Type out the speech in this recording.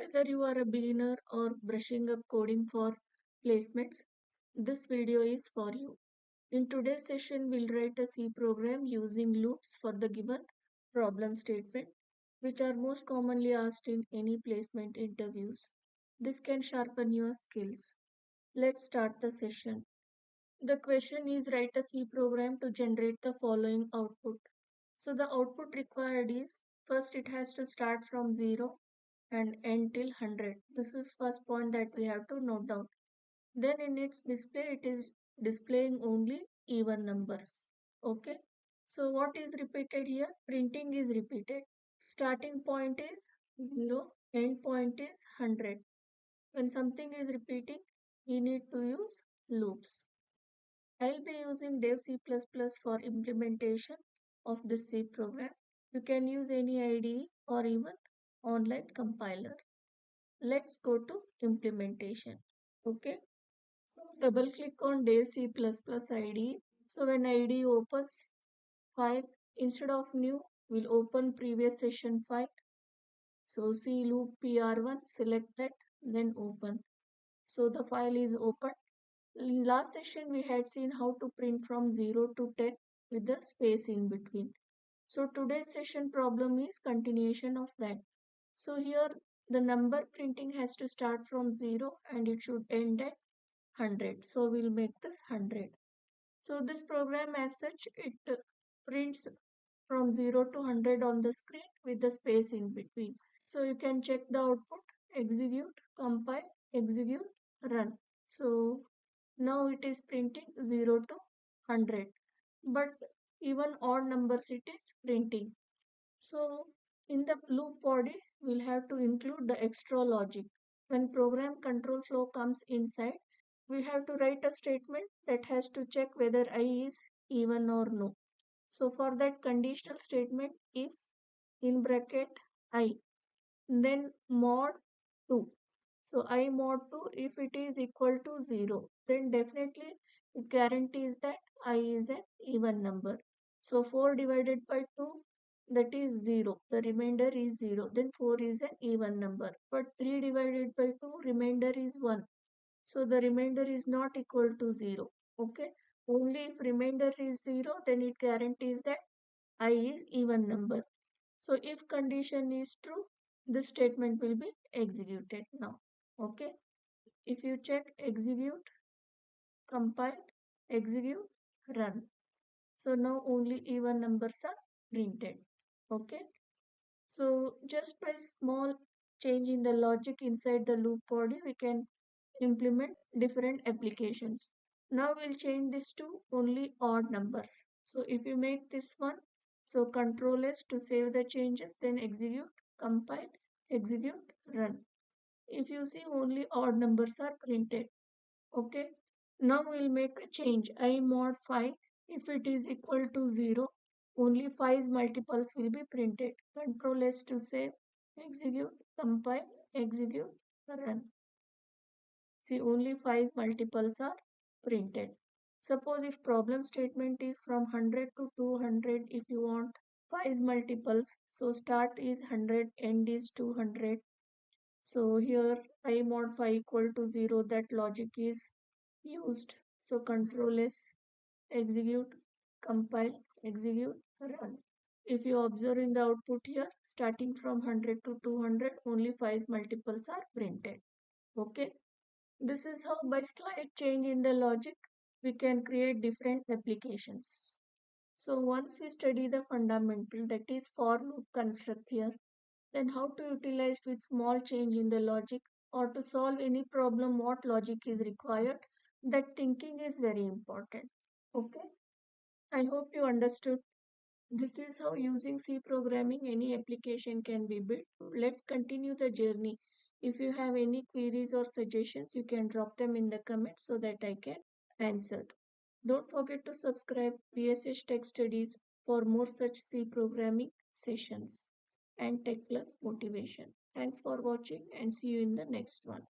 Whether you are a beginner or brushing up coding for placements, this video is for you. In today's session, we'll write a C program using loops for the given problem statement, which are most commonly asked in any placement interviews. This can sharpen your skills. Let's start the session. The question is write a C program to generate the following output. So the output required is first it has to start from 0 and end till 100. This is first point that we have to note down. Then in its display it is displaying only even numbers. Okay. So what is repeated here? Printing is repeated. Starting point is 0, end point is 100. When something is repeating, we need to use loops. I'll be using Dev-C for implementation of this C program. You can use any IDE or even online compiler. Let's go to implementation. Okay. So double click on Dev-C IDE. So when IDE opens file, instead of new, we'll open previous session file. So C loop PR1, select that, then open. So the file is open. In last session, we had seen how to print from 0 to 10 with the space in between. So today's session problem is continuation of that. So here the number printing has to start from 0 and it should end at 100. So we'll make this 100. So this program as such, it prints from 0 to 100 on the screen with the space in between. So you can check the output, execute, compile, execute, run. So now it is printing 0 to 100. But even odd numbers it is printing. So in the loop body, we'll have to include the extra logic. When program control flow comes inside, we have to write a statement that has to check whether I is even or no. So for that conditional statement, if in bracket I, then mod 2. So I mod 2, if it is equal to 0, then definitely it guarantees that I is an even number. So 4 divided by 2, that is 0. The remainder is 0. Then 4 is an even number. But 3 divided by 2, remainder is 1. So the remainder is not equal to 0. Okay. Only if remainder is 0, then it guarantees that I is even number. So if condition is true, this statement will be executed now. Okay. If you check execute, compile, execute, run. So now only even numbers are printed. Okay. So just by small change in the logic inside the loop body, we can implement different applications. Now we'll change this to only odd numbers. So if you make this one, so Control S to save the changes, then execute, compile, execute, run. If you see only odd numbers are printed. Okay. Now we'll make a change. I mod 5. If it is equal to 0, only 5's multiples will be printed. Control S to save, execute, compile, execute, run. See, only 5's multiples are printed. Suppose if problem statement is from 100 to 200, if you want 5's multiples, so start is 100, end is 200. So here I mod 5 equal to 0, that logic is used. So Control S, execute, compile, execute, run. If you observe in the output here, starting from 100 to 200, only 5's multiples are printed. Okay. This is how by slight change in the logic, we can create different applications. So once we study the fundamental, that is for loop construct here, then how to utilize with small change in the logic or to solve any problem what logic is required, that thinking is very important. Okay. I hope you understood. This is how using C programming any application can be built. Let's continue the journey. If you have any queries or suggestions, you can drop them in the comments so that I can answer. Don't forget to subscribe VSH Tech Studies for more such C programming sessions and Tech Plus motivation. Thanks for watching and see you in the next one.